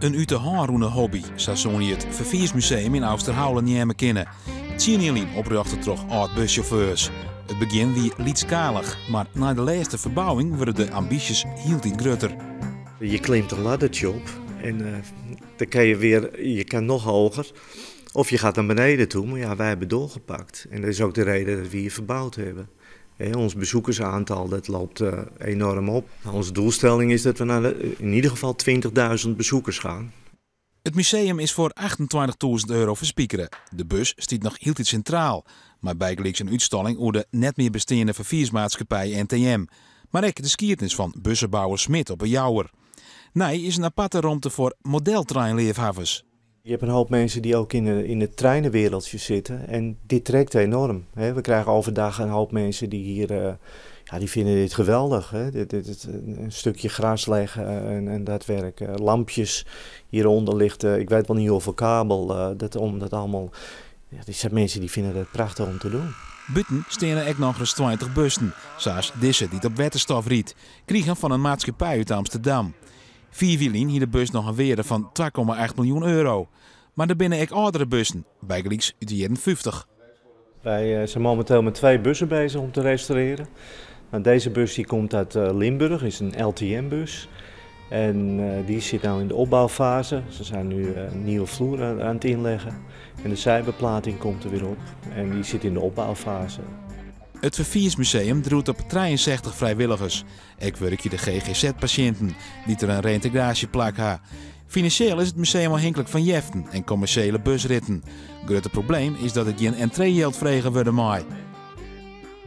Een uit de handroene hobby, zou het Verkeersmuseum in Oosterhouwen niet kennen. Tjenjelien oprichten toch oud-buschauffeurs. Het begin wie liedskalig, maar na de laatste verbouwing worden de ambities hield iets groter. Je klimt een laddertje op en dan kan je kan nog hoger. Of je gaat naar beneden toe, maar ja, wij hebben doorgepakt. En dat is ook de reden dat we hier verbouwd hebben. Ons bezoekersaantal dat loopt enorm op. Onze doelstelling is dat we naar in ieder geval 20.000 bezoekers gaan. Het museum is voor €28.000 verspiekeren. De bus stiet nog heel iets centraal. Maar bijgelijks een uitstalling over de net meer bestaande verkeersmaatschappij NTM. Maar ook de skiertnis van bussenbouwer Smit op een Jouwer. Nee is een aparte ruimte voor modeltreinleefhavens. Je hebt een hoop mensen die ook in het treinenwereldje zitten en dit trekt enorm. We krijgen overdag een hoop mensen die hier, die vinden dit geweldig. Een stukje gras leggen en dat werk. Lampjes, hieronder ligt, ik weet wel niet hoeveel kabel, dat allemaal. Ja, die zijn mensen die vinden het prachtig om te doen. Buiten staan er ook nog eens 20 bussen, zoals deze die op waterstof riet, kregen van een maatschappij uit Amsterdam. 4 wielen hier de bus nog een waarde van €2,8 miljoen. Maar er binnen ook oudere bussen, bijgelijks uit de jaren 50. Wij zijn momenteel met 2 bussen bezig om te restaureren. Nou, deze bus die komt uit Limburg, is een LTM-bus. En die zit nu in de opbouwfase. Ze zijn nu een nieuwe vloer aan het inleggen. En de zijbeplating komt er weer op. En die zit in de opbouwfase. Het Verkeersmuseum draait op 63 vrijwilligers. Ik werk je de GGZ-patiënten die er een reïntegratieplak hebben. Financieel is het museum afhankelijk van jeften en commerciële busritten. Het grote probleem is dat het geen entreegeld vregen worden maai.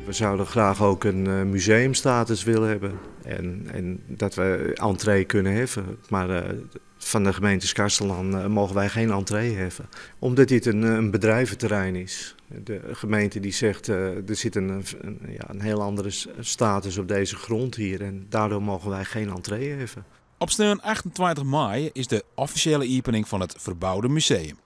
We zouden graag ook een museumstatus willen hebben en dat we entree kunnen heffen. Maar van de gemeente Kastellan mogen wij geen entree heffen. Omdat dit een bedrijventerrein is. De gemeente die zegt er zit een heel andere status op deze grond hier en daardoor mogen wij geen entree heffen. Op steun 28 mei is de officiële opening van het verbouwde museum.